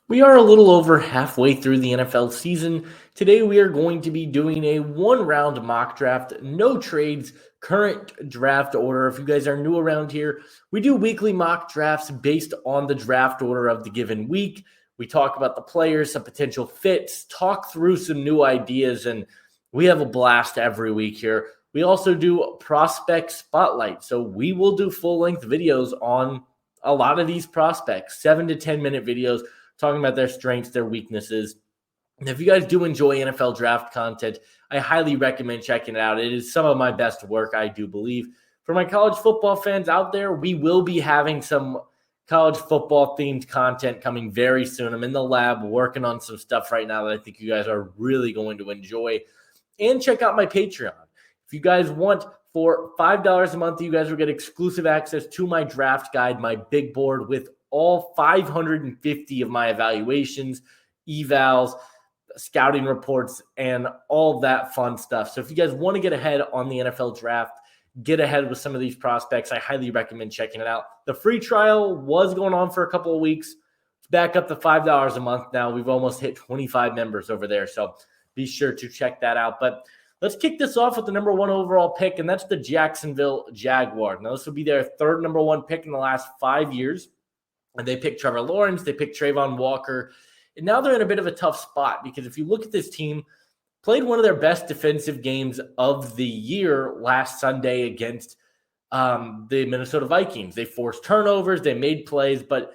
We are a little over halfway through the NFL season. Today, we are going to be doing a one-round mock draft, no trades, current draft order. If you guys are new around here, we do weekly mock drafts based on the draft order of the given week. We talk about the players, some potential fits, talk through some new ideas, and we have a blast every week here. We also do prospect spotlight, so we will do full-length videos on a lot of these prospects, 7 to 10 minute videos talking about their strengths, their weaknesses. And if you guys do enjoy NFL draft content, I highly recommend checking it out. It is some of my best work, I do believe. For my college football fans out there, we will be having some college football themed content coming very soon. I'm in the lab working on some stuff right now that I think you guys are really going to enjoy. And check out my Patreon. If you guys want, for $5 a month, you guys will get exclusive access to my draft guide, my big board with all 550 of my evaluations, evals, scouting reports, and all that fun stuff. So if you guys want to get ahead on the NFL draft, get ahead with some of these prospects, I highly recommend checking it out. The free trial was going on for a couple of weeks. It's back up to $5 a month now. We've almost hit 25 members over there. So be sure to check that out. But let's kick this off with the number one overall pick, and that's the Jacksonville Jaguars. Now, this will be their third number one pick in the last 5 years. And they picked Trevor Lawrence, they picked Trayvon Walker. And now they're in a bit of a tough spot because if you look at this team, played one of their best defensive games of the year last Sunday against the Minnesota Vikings. They forced turnovers, they made plays, but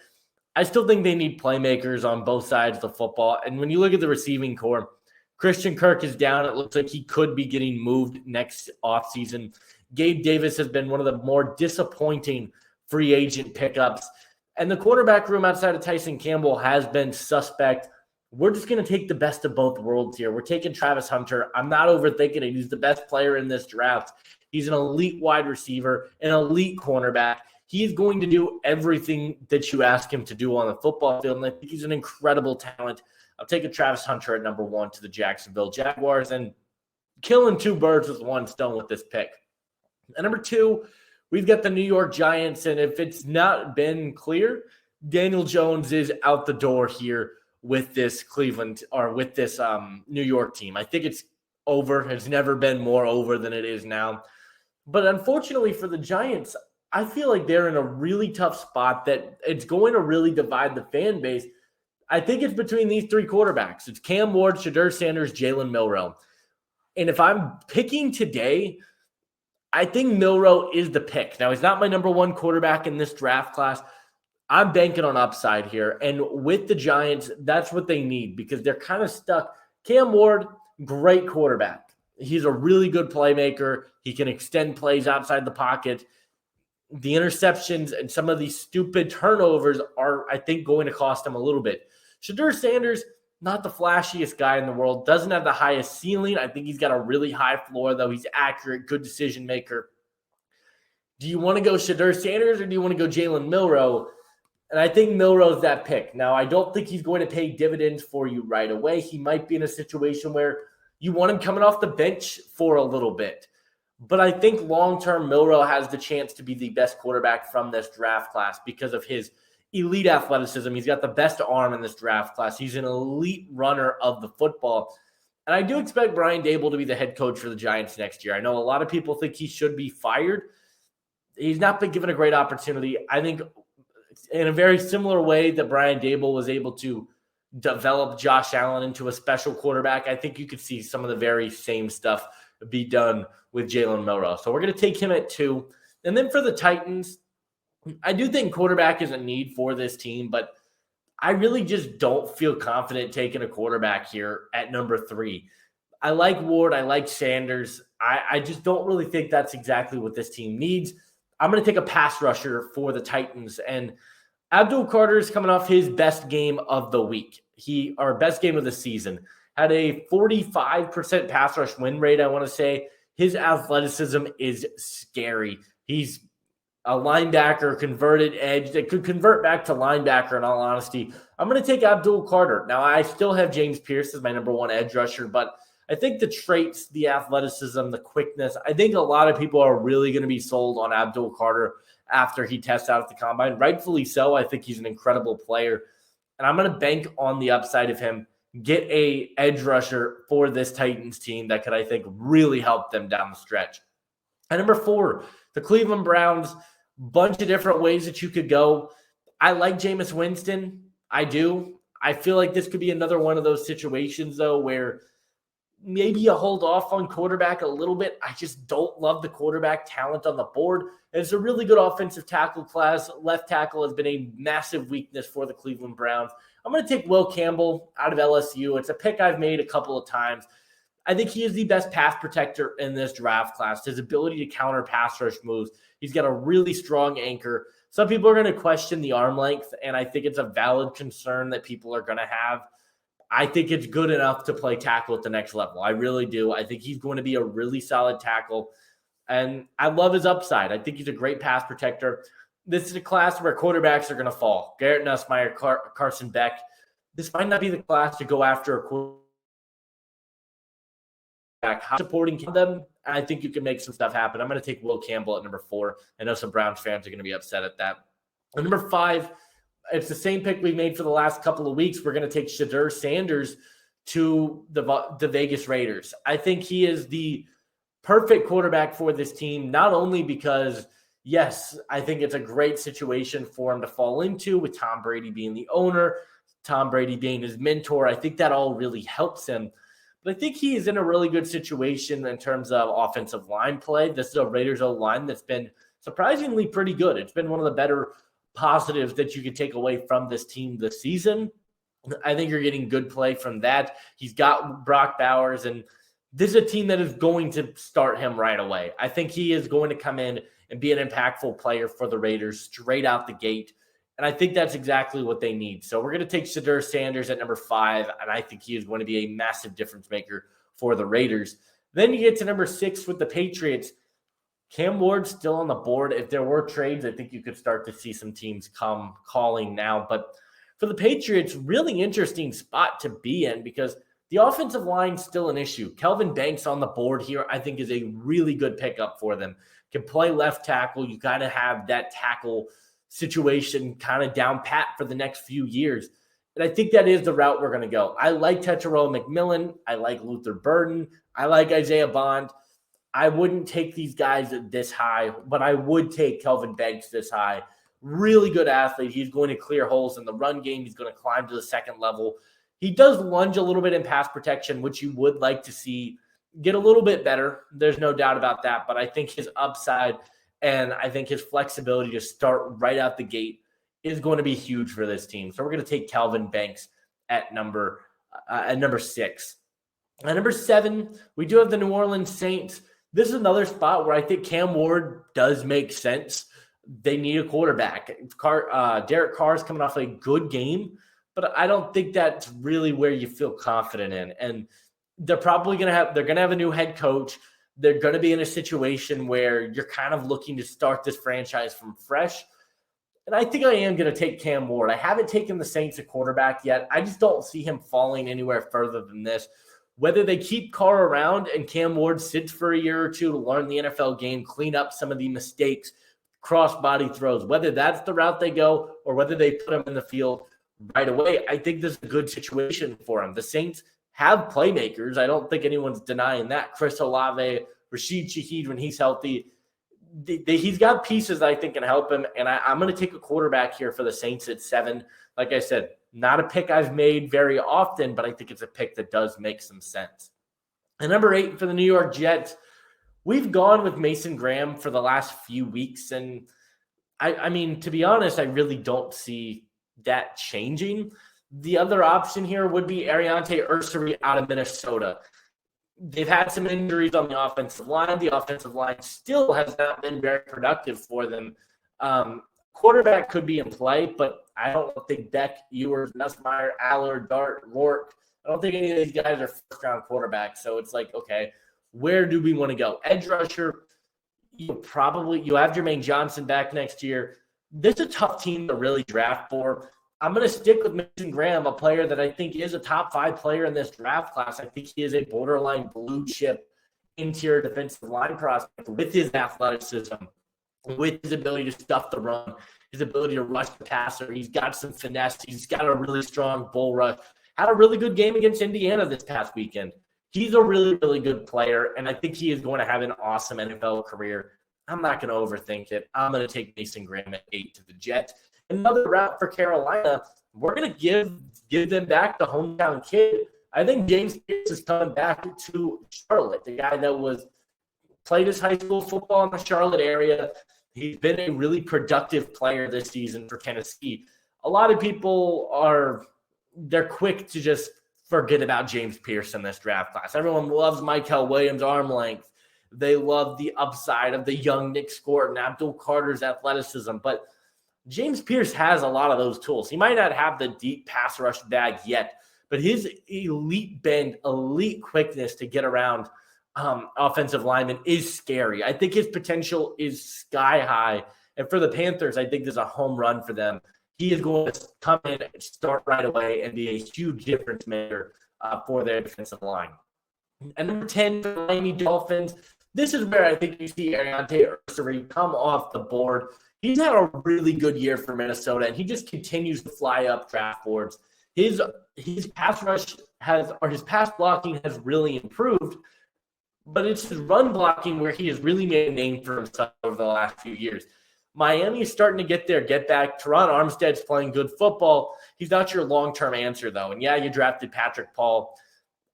I still think they need playmakers on both sides of the football. And when you look at the receiving core, Christian Kirk is down. It looks like he could be getting moved next offseason. Gabe Davis has been one of the more disappointing free agent pickups. And the quarterback room outside of Tyson Campbell has been suspect. We're just going to take the best of both worlds here. We're taking Travis Hunter. I'm not overthinking it. He's the best player in this draft. He's an elite wide receiver, an elite cornerback. He's going to do everything that you ask him to do on the football field, and I think he's an incredible talent. I'm taking Travis Hunter at number one to the Jacksonville Jaguars and killing two birds with one stone with this pick. At number two, we've got the New York Giants, and if it's not been clear, Daniel Jones is out the door here with this Cleveland or with this New York team. I think it's over. It's never been more over than it is now. But unfortunately for the Giants, I feel like they're in a really tough spot that it's going to really divide the fan base. I think it's between these three quarterbacks. It's Cam Ward, Shedeur Sanders, Jalen Milroe. And if I'm picking today, I think Milroe is the pick. Now, he's not my number one quarterback in this draft class. I'm banking on upside here. And with the Giants, that's what they need because they're kind of stuck. Cam Ward, great quarterback. He's a really good playmaker. He can extend plays outside the pocket. The interceptions and some of these stupid turnovers are, I think, going to cost him a little bit. Shedeur Sanders, not the flashiest guy in the world, doesn't have the highest ceiling. I think he's got a really high floor, though. He's accurate, good decision maker. Do you want to go Shedeur Sanders or do you want to go Jalen Milroe? And I think Milroe's that pick. Now, I don't think he's going to pay dividends for you right away. He might be in a situation where you want him coming off the bench for a little bit. But I think long-term, Milroe has the chance to be the best quarterback from this draft class because of his elite athleticism. He's got the best arm in this draft class. He's an elite runner of the football. And I do expect Brian Daboll to be the head coach for the Giants next year. I know a lot of people think he should be fired. He's not been given a great opportunity. I think in a very similar way that Brian Daboll was able to develop Josh Allen into a special quarterback, I think you could see some of the very same stuff be done with Jalen Milroe. So we're going to take him at 2. And then for the Titans, I do think quarterback is a need for this team, but I really just don't feel confident taking a quarterback here at number 3. I like Ward. I like Sanders. I just don't really think that's exactly what this team needs. I'm going to take a pass rusher for the Titans. And Abdul Carter is coming off his best game of the week. Our best game of the season. Had a 45% pass rush win rate, I want to say. His athleticism is scary. He's a linebacker, converted edge that could convert back to linebacker, in all honesty. I'm going to take Abdul Carter. Now, I still have James Pierce as my number 1 edge rusher, but I think the traits, the athleticism, the quickness, I think a lot of people are really going to be sold on Abdul Carter after he tests out at the combine. Rightfully so. I think he's an incredible player. and I'm going to bank on the upside of him. Get a edge rusher for this Titans team that could, I think, really help them down the stretch. At number 4, the Cleveland Browns. Bunch of different ways that you could go. I like Jameis Winston. I do. I feel like this could be another one of those situations, though, where maybe you hold off on quarterback a little bit. I just don't love the quarterback talent on the board. It's a really good offensive tackle class. Left tackle has been a massive weakness for the Cleveland Browns. I'm going to take Will Campbell out of LSU. It's a pick I've made a couple of times. I think he is the best pass protector in this draft class. His ability to counter pass rush moves. He's got a really strong anchor. Some people are going to question the arm length, and I think it's a valid concern that people are going to have. I think it's good enough to play tackle at the next level. I really do. I think he's going to be a really solid tackle, and I love his upside. I think he's a great pass protector. This is a class where quarterbacks are going to fall. Garrett Nussmeier, Carson Beck. This might not be the class to go after a quarterback. Supporting them, I think you can make some stuff happen. I'm going to take Will Campbell at number 4. I know some Browns fans are going to be upset at that. At number 5, it's the same pick we made for the last couple of weeks. We're going to take Shedeur Sanders to the Vegas Raiders. I think he is the perfect quarterback for this team, not only because, yes, I think it's a great situation for him to fall into with Tom Brady being the owner, Tom Brady being his mentor. I think that all really helps him. But I think he is in a really good situation in terms of offensive line play. This is a Raiders O-line that's been surprisingly pretty good. It's been one of the better positives that you could take away from this team this season. I think you're getting good play from that. He's got Brock Bowers, and this is a team that is going to start him right away. I think he is going to come in and be an impactful player for the Raiders straight out the gate. And I think that's exactly what they need. So we're going to take Shedeur Sanders at number 5, and I think he is going to be a massive difference maker for the Raiders. Then you get to number 6 with the Patriots. Cam Ward's still on the board. If there were trades, I think you could start to see some teams come calling now. But for the Patriots, really interesting spot to be in because the offensive line is still an issue. Kelvin Banks on the board here, I think, is a really good pickup for them. Can play left tackle. You got to have that tackle situation kind of down pat for the next few years. And I think that is the route we're going to go. I like Tetairoa McMillan. I like Luther Burden. I like Isaiah Bond. I wouldn't take these guys this high, but I would take Kelvin Banks this high. Really good athlete. He's going to clear holes in the run game. He's going to climb to the second level. He does lunge a little bit in pass protection, which you would like to see get a little bit better. There's no doubt about that. But I think his upside and I think his flexibility to start right out the gate is going to be huge for this team. So we're going to take Kelvin Banks at number 6. At number 7, we do have the New Orleans Saints. This is another spot where I think Cam Ward does make sense. They need a quarterback. Derek Carr's coming off a good game, but I don't think that's really where you feel confident in. And they're probably going to have a new head coach. They're going to be in a situation where you're kind of looking to start this franchise from fresh. And I think I am going to take Cam Ward. I haven't taken the Saints at quarterback yet. I just don't see him falling anywhere further than this. Whether they keep Carr around and Cam Ward sits for a year or two to learn the NFL game, clean up some of the mistakes, cross-body throws, whether that's the route they go or whether they put him in the field right away, I think this is a good situation for him. The Saints have playmakers. I don't think anyone's denying that. Chris Olave, Rashid Shaheed, when he's healthy, he's got pieces that I think can help him. And I'm going to take a quarterback here for the Saints at 7. Like I said, not a pick I've made very often, but I think it's a pick that does make some sense. And number 8 for the New York Jets, we've gone with Mason Graham for the last few weeks. And I mean, to be honest, I really don't see that changing. The other option here would be Ariante Ursary out of Minnesota. They've had some injuries on the offensive line. The offensive line still has not been very productive for them. Quarterback could be in play, but I don't think Beck, Ewers, Nussmeier, Allard, Dart, Rourke, I don't think any of these guys are first-round quarterbacks. So it's like, okay, where do we want to go? Edge rusher, you have Jermaine Johnson back next year. This is a tough team to really draft for. I'm going to stick with Mason Graham, a player that I think is a top 5 player in this draft class. I think he is a borderline blue chip interior defensive line prospect with his athleticism. with his ability to stuff the run, his ability to rush the passer. He's got some finesse. He's got a really strong bull rush. Had a really good game against Indiana this past weekend. He's a really, really good player, and I think he is going to have an awesome NFL career. I'm not going to overthink it. I'm going to take Mason Graham at 8 to the Jets. Another route for Carolina, we're going to give them back the hometown kid. I think James Pierce is coming back to Charlotte, the guy that played his high school football in the Charlotte area. He's been a really productive player this season for Tennessee. A lot of people they're quick to just forget about James Pierce in this draft class. Everyone loves Michael Williams' arm length. They love the upside of the young Nick Scott and Abdul Carter's athleticism. But James Pierce has a lot of those tools. He might not have the deep pass rush bag yet, but his elite bend, elite quickness to get around offensive lineman is scary. I think his potential is sky high. And for the Panthers, I think there's a home run for them. He is going to come in and start right away and be a huge difference maker for their defensive line. And number 10, the Miami Dolphins. This is where I think you see Ariante Ursary come off the board. He's had a really good year for Minnesota, and he just continues to fly up draft boards. His pass rush his pass blocking has really improved, but it's his run blocking where he has really made a name for himself over the last few years. Miami is starting to get back. Teron Armstead's playing good football. He's not your long-term answer, though. And yeah, you drafted Patrick Paul.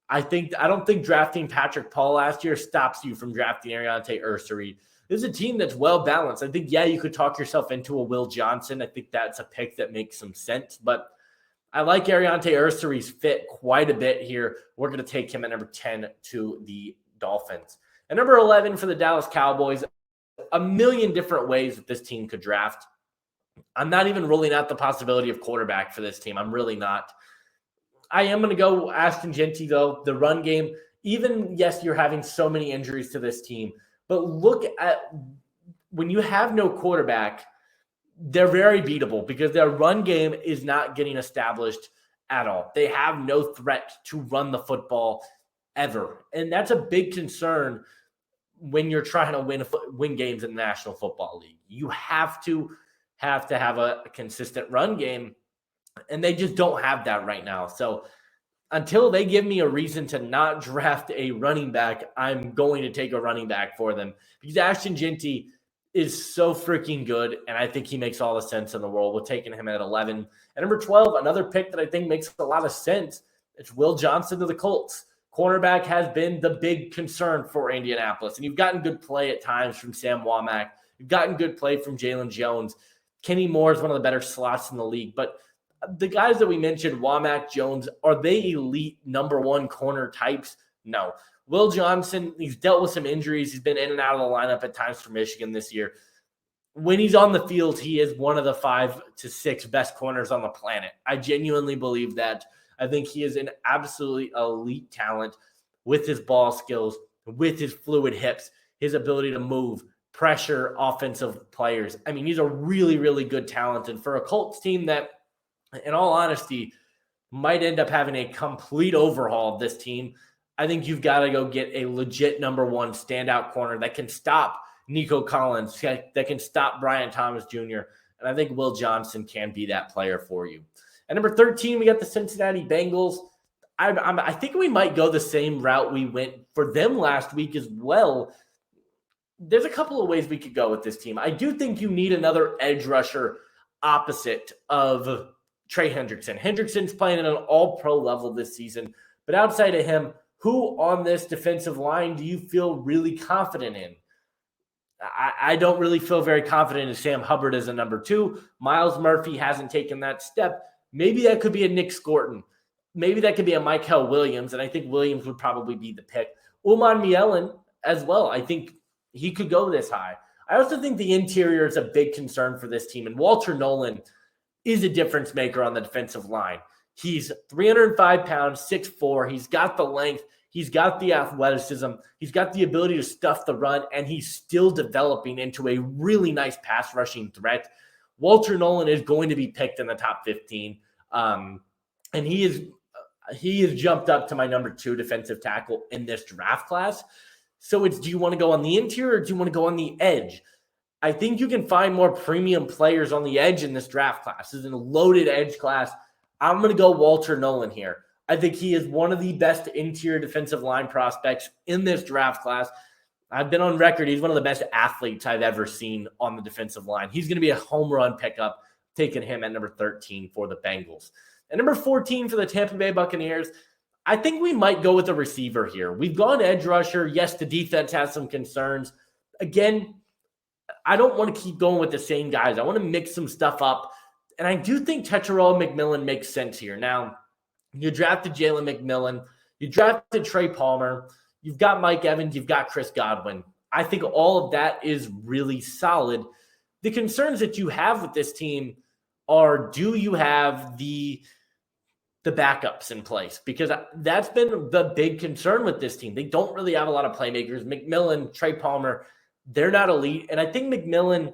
I don't think drafting Patrick Paul last year stops you from drafting Ariante Ursary. This is a team that's well-balanced. I think, yeah, you could talk yourself into a Will Johnson. I think that's a pick that makes some sense. But I like Ariante Ursary's fit quite a bit here. We're going to take him at number 10 to the Dolphins. And number 11 for the Dallas Cowboys, a million different ways that this team could draft. I'm not even ruling out the possibility of quarterback for this team. I'm really not. I am going to go Ashton Jeanty, though. The run game, yes, you're having so many injuries to this team, but look at when you have no quarterback, they're very beatable because their run game is not getting established at all. They have no threat to run the football ever. And that's a big concern when you're trying to win games in the National Football League. You have to have a consistent run game, and they just don't have that right now. So until they give me a reason to not draft a running back, I'm going to take a running back for them because Ashton Jeanty is so freaking good, and I think he makes all the sense in the world. We're taking him at 11. At number 12, another pick that I think makes a lot of sense, it's Will Johnson to the Colts. Cornerback has been the big concern for Indianapolis, and you've gotten good play at times from Sam Womack. You've gotten good play from Jalen Jones. Kenny Moore is one of the better slots in the league, but the guys that we mentioned, Womack, Jones, are they elite number one corner types? No. Will Johnson, he's dealt with some injuries. He's been in and out of the lineup at times for Michigan this year. When he's on the field, he is one of the 5 to 6 best corners on the planet. I genuinely believe that. I think he is an absolutely elite talent with his ball skills, with his fluid hips, his ability to move, pressure offensive players. I mean, he's a really, really good talent. And for a Colts team that, in all honesty, might end up having a complete overhaul of this team, I think you've got to go get a legit number one standout corner that can stop Nico Collins, that can stop Brian Thomas Jr. And I think Will Johnson can be that player for you. At number 13, we got the Cincinnati Bengals. I think we might go the same route we went for them last week as well. There's a couple of ways we could go with this team. I do think you need another edge rusher opposite of Trey Hendrickson. Hendrickson's playing at an all-pro level this season. But outside of him, who on this defensive line do you feel really confident in? I don't really feel very confident in Sam Hubbard as a number 2. Miles Murphy hasn't taken that step. Maybe that could be a Nick Scott. Maybe that could be a Michael Williams, and I think Williams would probably be the pick. Uman Mielen as well. I think he could go this high. I also think the interior is a big concern for this team, and Walter Nolan is a difference maker on the defensive line. He's 305 pounds, 6'4". He's got the length. He's got the athleticism. He's got the ability to stuff the run, and he's still developing into a really nice pass rushing threat. Walter Nolan is going to be picked in the top 15, and he is jumped up to my number 2 defensive tackle in this draft class. So it's, do you want to go on the interior or do you want to go on the edge? I think you can find more premium players on the edge in this draft class. This is a loaded edge class. I'm going to go Walter Nolan here. I think he is one of the best interior defensive line prospects in this draft class. I've been on record. He's one of the best athletes I've ever seen on the defensive line. He's going to be a home run pickup, taking him at number 13 for the Bengals. At number 14 for the Tampa Bay Buccaneers, I think we might go with a receiver here. We've gone edge rusher. Yes, the defense has some concerns. Again, I don't want to keep going with the same guys. I want to mix some stuff up. And I do think Tetairoa McMillan makes sense here. Now, you drafted Jalen McMillan. You drafted Trey Palmer. You've got Mike Evans. You've got Chris Godwin. I think all of that is really solid. The concerns that you have with this team are, do you have the backups in place? Because that's been the big concern with this team. They don't really have a lot of playmakers. McMillan, Trey Palmer, they're not elite. And I think McMillan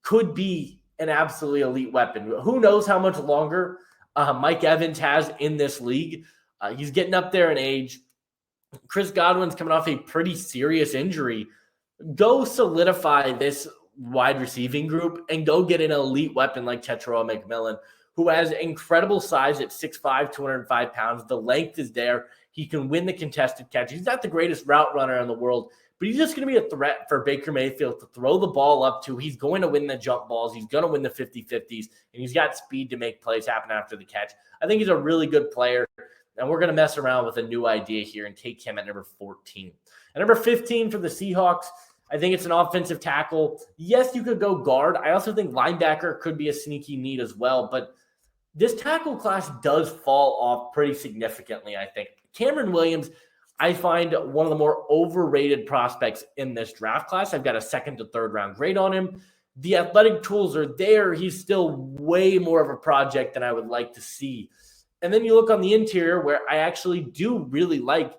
could be an absolutely elite weapon. Who knows how much longer Mike Evans has in this league. He's getting up there in age. Chris Godwin's coming off a pretty serious injury. Go solidify this wide receiving group and go get an elite weapon like Tetairoa McMillan, who has incredible size at 6'5", 205 pounds. The length is there. He can win the contested catch. He's not the greatest route runner in the world, but he's just going to be a threat for Baker Mayfield to throw the ball up to. He's going to win the jump balls. He's going to win the 50-50s, and he's got speed to make plays happen after the catch. I think he's a really good player, and we're going to mess around with a new idea here and take him at number 14. At number 15 for the Seahawks, I think it's an offensive tackle. Yes, you could go guard. I also think linebacker could be a sneaky need as well, but this tackle class does fall off pretty significantly, I think. Cameron Williams, I find one of the more overrated prospects in this draft class. I've got a second to third round grade on him. The athletic tools are there. He's still way more of a project than I would like to see. And then you look on the interior, where I actually do really like.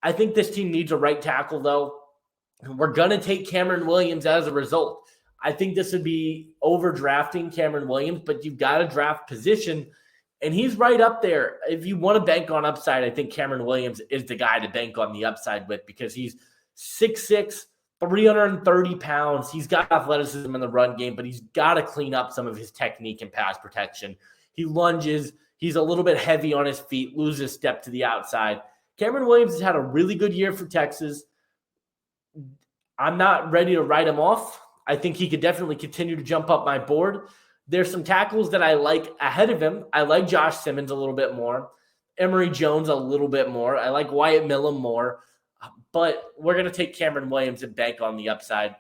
I think this team needs a right tackle, though. We're going to take Cameron Williams as a result. I think this would be overdrafting Cameron Williams, but you've got to draft position, and he's right up there. If you want to bank on upside, I think Cameron Williams is the guy to bank on the upside with, because he's 6'6", 330 pounds. He's got athleticism in the run game, but he's got to clean up some of his technique and pass protection. He lunges. He's a little bit heavy on his feet, loses step to the outside. Cameron Williams has had a really good year for Texas. I'm not ready to write him off. I think he could definitely continue to jump up my board. There's some tackles that I like ahead of him. I like Josh Simmons a little bit more. Emory Jones a little bit more. I like Wyatt Millam more. But we're going to take Cameron Williams and bank on the upside.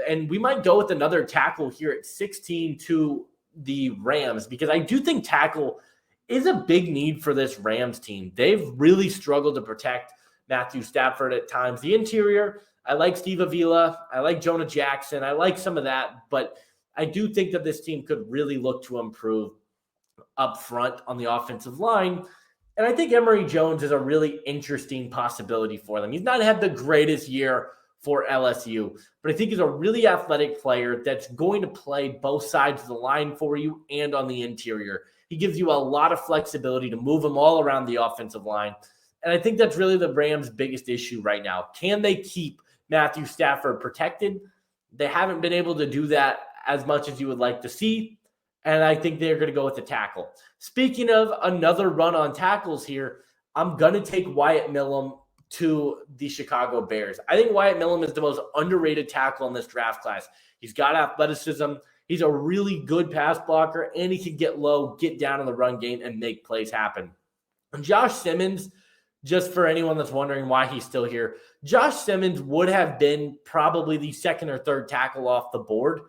And we might go with another tackle here at 16 to the Rams, because I do think tackle is a big need for this Rams team. They've really struggled to protect Matthew Stafford at times. The interior, I like Steve Avila. I like Jonah Jackson. I like some of that, but I do think that this team could really look to improve up front on the offensive line. And I think Emory Jones is a really interesting possibility for them. He's not had the greatest year for LSU, but I think he's a really athletic player that's going to play both sides of the line for you and on the interior. He gives you a lot of flexibility to move him all around the offensive line. And I think that's really the Rams' biggest issue right now. Can they keep Matthew Stafford protected? They haven't been able to do that as much as you would like to see. And I think they're going to go with the tackle. Speaking of another run on tackles here, I'm going to take Wyatt Millam to the Chicago Bears. I think Wyatt Millam is the most underrated tackle in this draft class. He's got athleticism. He's a really good pass blocker, and he can get low, get down in the run game, and make plays happen. And Josh Simmons, just for anyone that's wondering why he's still here, Josh Simmons would have been probably the second or third tackle off the board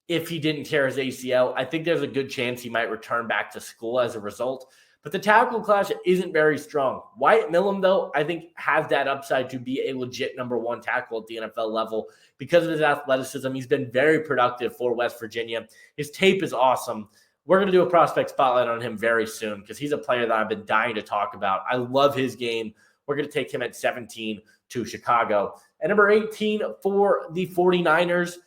if he didn't tear his ACL. I think there's a good chance he might return back to school as a result. But the tackle class isn't very strong. Wyatt Millam, though, I think has that upside to be a legit number one tackle at the NFL level because of his athleticism. He's been very productive for West Virginia. His tape is awesome. We're going to do a prospect spotlight on him very soon because he's a player that I've been dying to talk about. I love his game. We're going to take him at 17 to Chicago. At number 18 for the 49ers,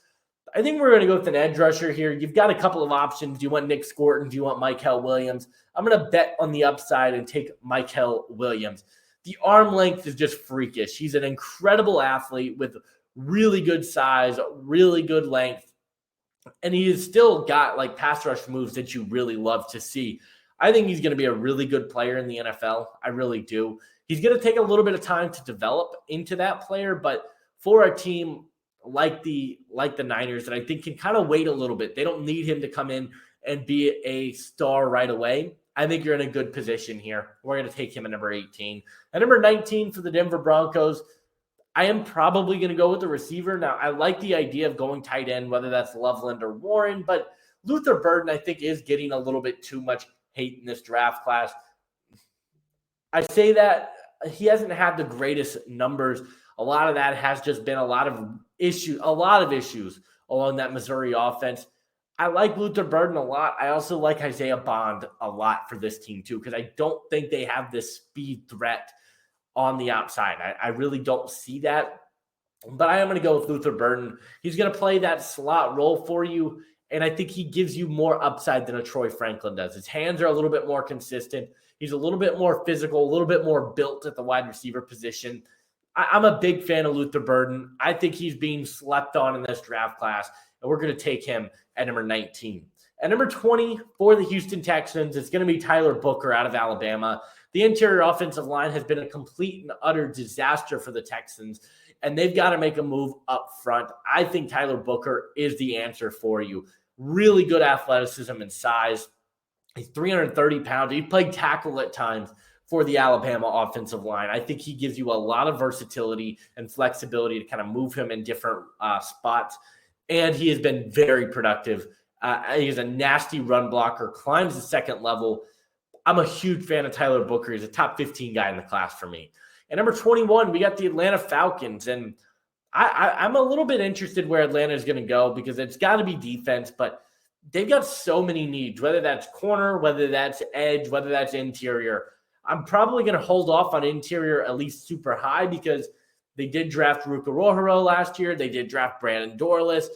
I think we're going to go with an edge rusher here. You've got a couple of options. Do you want Nick Scorton? Do you want Mykel Williams? I'm going to bet on the upside and take Mykel Williams. The arm length is just freakish. He's an incredible athlete with really good size, really good length, and he has still got like pass rush moves that you really love to see. I think he's going to be a really good player in the NFL. I really do. He's going to take a little bit of time to develop into that player, but for a team like the Niners that I think can kind of wait a little bit, they don't need him to come in and be a star right away. I think you're in a good position here. We're going to take him at number 18. At number 19 for the Denver Broncos, I am probably going to go with the receiver. Now, I like the idea of going tight end, whether that's Loveland or Warren, but Luther Burden, I think, is getting a little bit too much hate in this draft class. I say that he hasn't had the greatest numbers. A lot of that has just been a lot of issues along that Missouri offense. I like Luther Burden a lot. I also like Isaiah Bond a lot for this team too, because I don't think they have this speed threat on the outside. I really don't see that. But I am going to go with Luther Burden. He's going to play that slot role for you, and I think he gives you more upside than a Troy Franklin does. His hands are a little bit more consistent. He's a little bit more physical, a little bit more built at the wide receiver position. I'm a big fan of Luther Burden. I think he's being slept on in this draft class, and we're going to take him at number 19. At number 20 for the Houston Texans, it's going to be Tyler Booker out of Alabama. The interior offensive line has been a complete and utter disaster for the Texans, and they've got to make a move up front. I think Tyler Booker is the answer for you. Really good athleticism and size. He's 330 pounds. He played tackle at times for the Alabama offensive line. I think he gives you a lot of versatility and flexibility to kind of move him in different spots, and he has been very productive. He's a nasty run blocker, climbs the second level. I'm a huge fan of Tyler Booker. He's a top 15 guy in the class for me. At number 21, we got the Atlanta Falcons, and I'm a little bit interested where Atlanta is going to go because it's got to be defense, but they've got so many needs, whether that's corner, whether that's edge, whether that's interior. I'm probably going to hold off on interior at least super high because they did draft Ruka Rohiro last year. They did draft Brandon Dorless.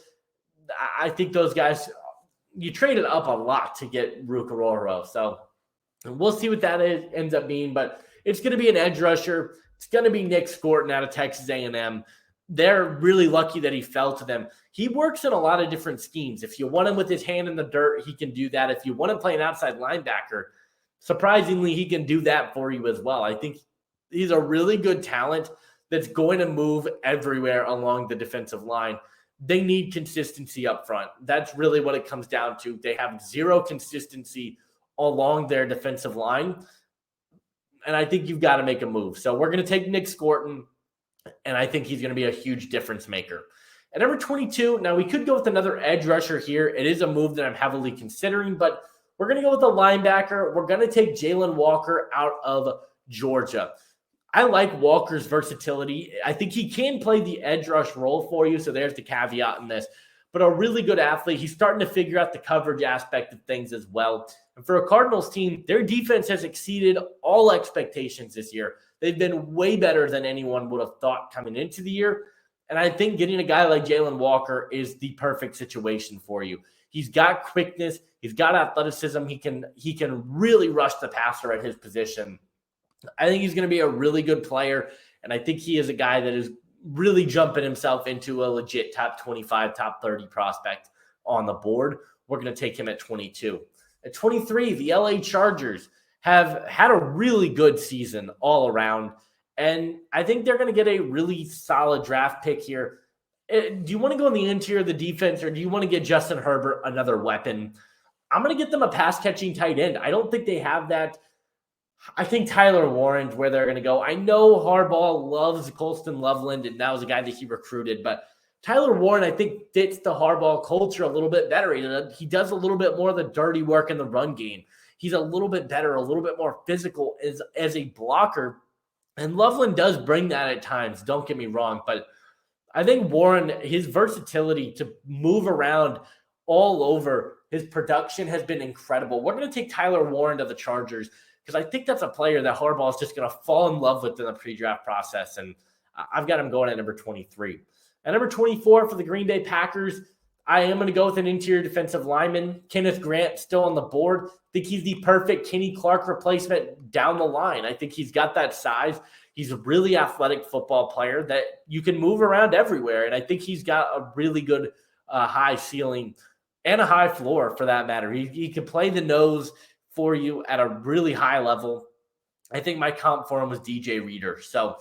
I think those guys, you traded up a lot to get Ruka Rohiro. So we'll see what that ends up being, but it's going to be an edge rusher. It's going to be Nick Scorton out of Texas A&M. They're really lucky that he fell to them. He works in a lot of different schemes. If you want him with his hand in the dirt, he can do that. If you want him playing outside linebacker, surprisingly, he can do that for you as well. I think he's a really good talent that's going to move everywhere along the defensive line. They need consistency up front. That's really what it comes down to. They have zero consistency along their defensive line, and I think you've got to make a move. So we're going to take Nick Scorton, and I think he's going to be a huge difference maker. At number 22, now we could go with another edge rusher here. It is a move that I'm heavily considering, but we're going to go with a linebacker. We're going to take Jalen Walker out of Georgia. I like Walker's versatility. I think he can play the edge rush role for you, so there's the caveat in this. But a really good athlete. He's starting to figure out the coverage aspect of things as well. And for a Cardinals team, their defense has exceeded all expectations this year. They've been way better than anyone would have thought coming into the year. And I think getting a guy like Jalen Walker is the perfect situation for you. He's got quickness. He's got athleticism. He can really rush the passer at his position. I think he's going to be a really good player, and I think he is a guy that is really jumping himself into a legit top 25, top 30 prospect on the board. We're going to take him at 22. At 23, the LA Chargers have had a really good season all around, and I think they're going to get a really solid draft pick here. Do you want to go in the interior of the defense, or do you want to get Justin Herbert another weapon? I'm going to get them a pass-catching tight end. I don't think they have that. I think Tyler Warren's where they're going to go. I know Harbaugh loves Colston Loveland, and that was a guy that he recruited. But Tyler Warren, I think, fits the Harbaugh culture a little bit better. He does a little bit more of the dirty work in the run game. He's a little bit better, a little bit more physical as a blocker. And Loveland does bring that at times, don't get me wrong. But I think Warren, his versatility to move around all over, his production has been incredible. We're going to take Tyler Warren to the Chargers, because I think that's a player that Harbaugh is just going to fall in love with in the pre-draft process. And I've got him going at number 23. At number 24 for the Green Bay Packers, I am going to go with an interior defensive lineman. Kenneth Grant still on the board. I think he's the perfect Kenny Clark replacement down the line. I think he's got that size. He's a really athletic football player that you can move around everywhere. And I think he's got a really good high ceiling and a high floor for that matter. He can play the nose for you at a really high level. I think my comp for him was DJ Reader. So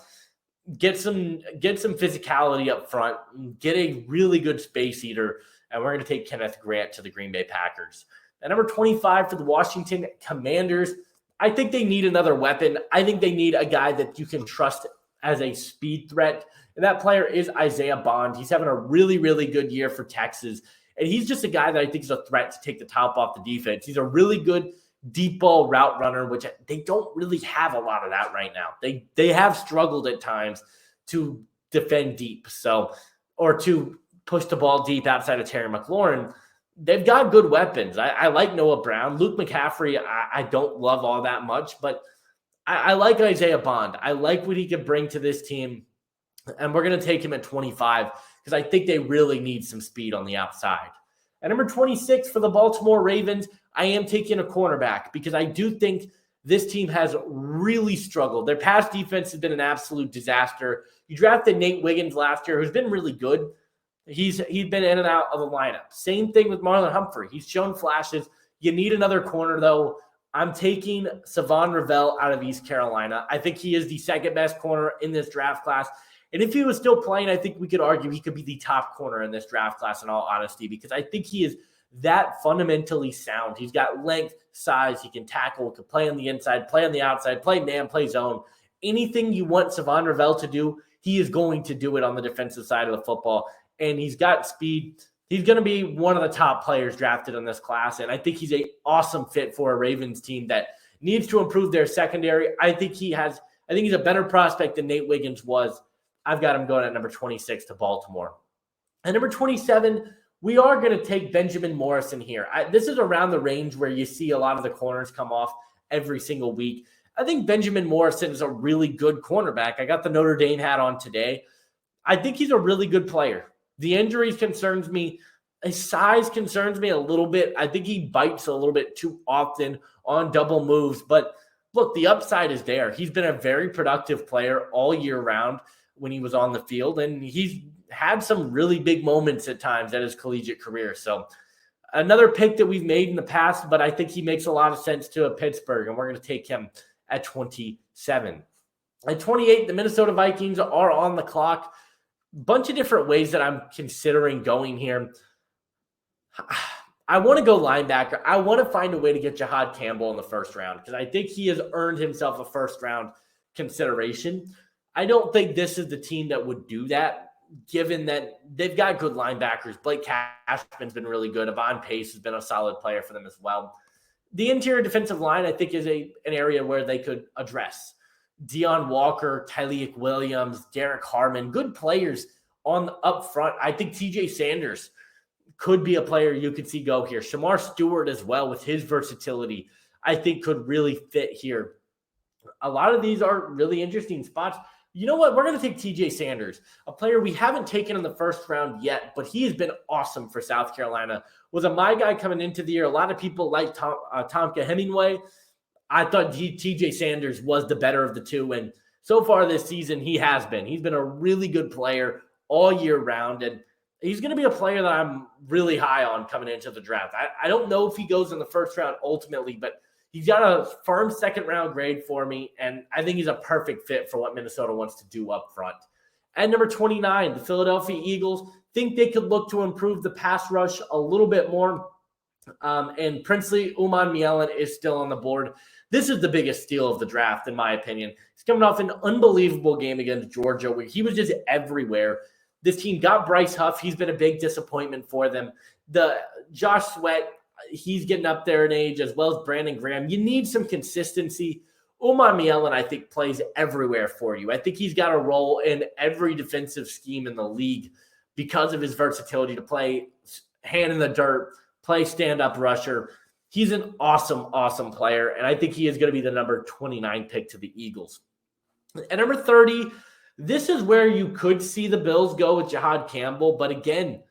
get some physicality up front, get a really good space eater, and we're going to take Kenneth Grant to the Green Bay Packers. At number 25 for the Washington Commanders, I think they need another weapon. I think they need a guy that you can trust as a speed threat, and that player is Isaiah Bond. He's having a really, really good year for Texas, and he's just a guy that I think is a threat to take the top off the defense. He's a really good deep ball route runner, which they don't really have a lot of that right now. They have struggled at times to defend deep, or to push the ball deep outside of Terry McLaurin. They've got good weapons. I like Noah Brown. Luke McCaffrey, I don't love all that much, but I like Isaiah Bond. I like what he can bring to this team, and we're going to take him at 25 because I think they really need some speed on the outside. At number 26 for the Baltimore Ravens, I am taking a cornerback because I do think this team has really struggled. Their pass defense has been an absolute disaster. You drafted Nate Wiggins last year, who's been really good. He's been in and out of the lineup. Same thing with Marlon Humphrey. He's shown flashes. You need another corner, though. I'm taking Savon Ravel out of East Carolina. I think he is the second best corner in this draft class. And if he was still playing, I think we could argue he could be the top corner in this draft class, in all honesty, because I think he is that fundamentally sound. He's got length, size, he can tackle, can play on the inside, play on the outside, play man, play zone. Anything you want Savon Ravel to do, he is going to do it on the defensive side of the football. And he's got speed. He's going to be one of the top players drafted in this class. And I think he's an awesome fit for a Ravens team that needs to improve their secondary. I think he's a better prospect than Nate Wiggins was. I've got him going at number 26 to Baltimore. At number 27, we are going to take Benjamin Morrison here. This is around the range where you see a lot of the corners come off every single week. I think Benjamin Morrison is a really good cornerback. I got the Notre Dame hat on today. I think he's a really good player. The injuries concerns me. His size concerns me a little bit. I think he bites a little bit too often on double moves. But look, the upside is there. He's been a very productive player all year round when he was on the field, and he's had some really big moments at times at his collegiate career. So another pick that we've made in the past, but I think he makes a lot of sense to a Pittsburgh, and we're going to take him at 27. At 28, the Minnesota Vikings are on the clock. Bunch of different ways that I'm considering going here. I want to go linebacker. I want to find a way to get Jahad Campbell in the first round because I think he has earned himself a first-round consideration. I don't think this is the team that would do that, given that they've got good linebackers. Blake Cashman's been really good. Avon Pace has been a solid player for them as well. The interior defensive line, I think, is an area where they could address. Deion Walker, Tyleik Williams, Derek Harmon, good players on the up front. I think TJ Sanders could be a player you could see go here. Shamar Stewart as well, with his versatility, I think could really fit here. A lot of these are really interesting spots. You know what? We're going to take TJ Sanders, a player we haven't taken in the first round yet, but he has been awesome for South Carolina. Was a my guy coming into the year. A lot of people like Tomka Hemingway. I thought TJ Sanders was the better of the two, and so far this season, he has been. He's been a really good player all year round, and he's going to be a player that I'm really high on coming into the draft. I don't know if he goes in the first round ultimately, but he's got a firm second-round grade for me, and I think he's a perfect fit for what Minnesota wants to do up front. At number 29, the Philadelphia Eagles think they could look to improve the pass rush a little bit more, and Princely Umanmielen is still on the board. This is the biggest steal of the draft, in my opinion. He's coming off an unbelievable game against Georgia where he was just everywhere. This team got Bryce Huff. He's been a big disappointment for them. The Josh Sweat, he's getting up there in age, as well as Brandon Graham. You need some consistency. Umanmielen, I think, plays everywhere for you. I think he's got a role in every defensive scheme in the league because of his versatility to play hand in the dirt, play stand-up rusher. He's an awesome, awesome player, and I think he is going to be the number 29 pick to the Eagles. At number 30, this is where you could see the Bills go with Jahad Campbell, but again,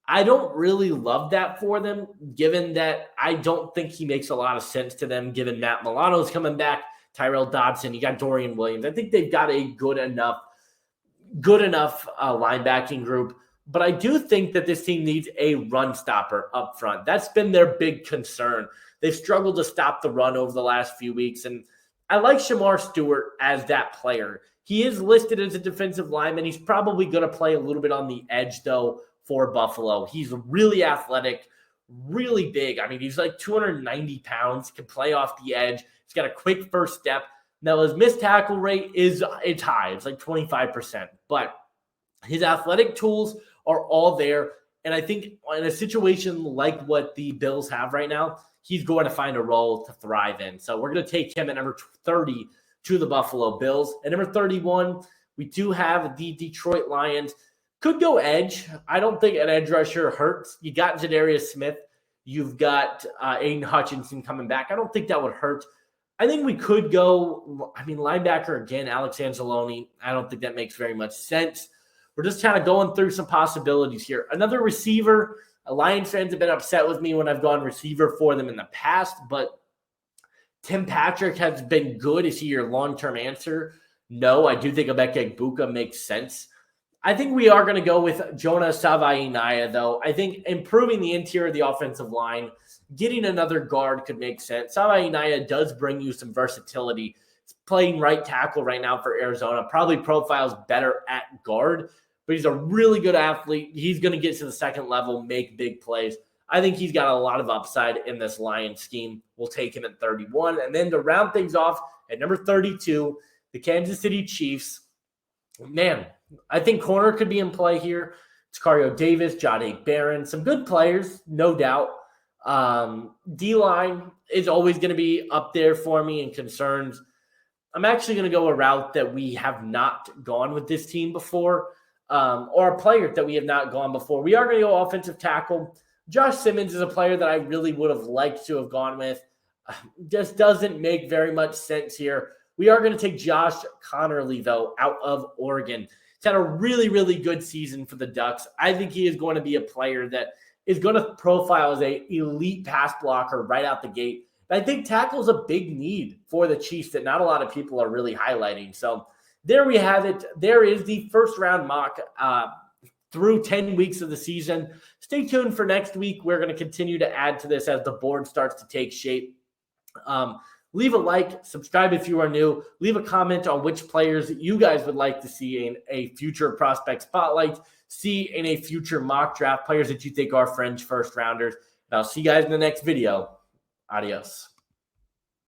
I don't really love that for them, given that I don't think he makes a lot of sense to them, given Matt Milano's coming back. Tyrell Dodson, you got Dorian Williams. I think they've got a good enough linebacking group. But I do think that this team needs a run stopper up front. That's been their big concern. They've struggled to stop the run over the last few weeks. And I like Shamar Stewart as that player. He is listed as a defensive lineman. He's probably going to play a little bit on the edge, though, for Buffalo. He's really athletic, really big. I mean, he's like 290 pounds, can play off the edge. He's got a quick first step. Now, his missed tackle rate it's high. It's like 25%. But his athletic tools are all there. And I think in a situation like what the Bills have right now, he's going to find a role to thrive in. So we're going to take him at number 30 to the Buffalo Bills. At number 31, we do have the Detroit Lions. Could go edge. I don't think an edge rusher hurts. You got Zadarius Smith. You've got Aiden Hutchinson coming back. I don't think that would hurt. I think we could go, linebacker again, Alex Anzalone. I don't think that makes very much sense. We're just kind of going through some possibilities here. Another receiver. Lions fans have been upset with me when I've gone receiver for them in the past, but Tim Patrick has been good. Is he your long-term answer? No, I do think Emeka Egbuka makes sense. I think we are going to go with Jonah Savaiinaya, though. I think improving the interior of the offensive line, getting another guard could make sense. Savaiinaya does bring you some versatility. He's playing right tackle right now for Arizona. Probably profiles better at guard, but he's a really good athlete. He's going to get to the second level, make big plays. I think he's got a lot of upside in this Lions scheme. We'll take him at 31. And then to round things off, at number 32, the Kansas City Chiefs. Man, I think corner could be in play here. Tacario Davis, Jahdae Barron, some good players, no doubt. D-line is always going to be up there for me in concerns. I'm actually going to go a route that we have not gone with this team before, or a player that we have not gone before. We are going to go offensive tackle. Josh Simmons is a player that I really would have liked to have gone with. Just doesn't make very much sense here. We are going to take Josh Connerly, though, out of Oregon. He's had a really, really good season for the Ducks. I think he is going to be a player that is going to profile as an elite pass blocker right out the gate. I think tackle is a big need for the Chiefs that not a lot of people are really highlighting. So there we have it. There is the first round mock through 10 weeks of the season. Stay tuned for next week. We're going to continue to add to this as the board starts to take shape. Leave a like, subscribe if you are new. Leave a comment on which players you guys would like to see in a future prospect spotlight, see in a future mock draft, players that you think are fringe first rounders. And I'll see you guys in the next video. Adios.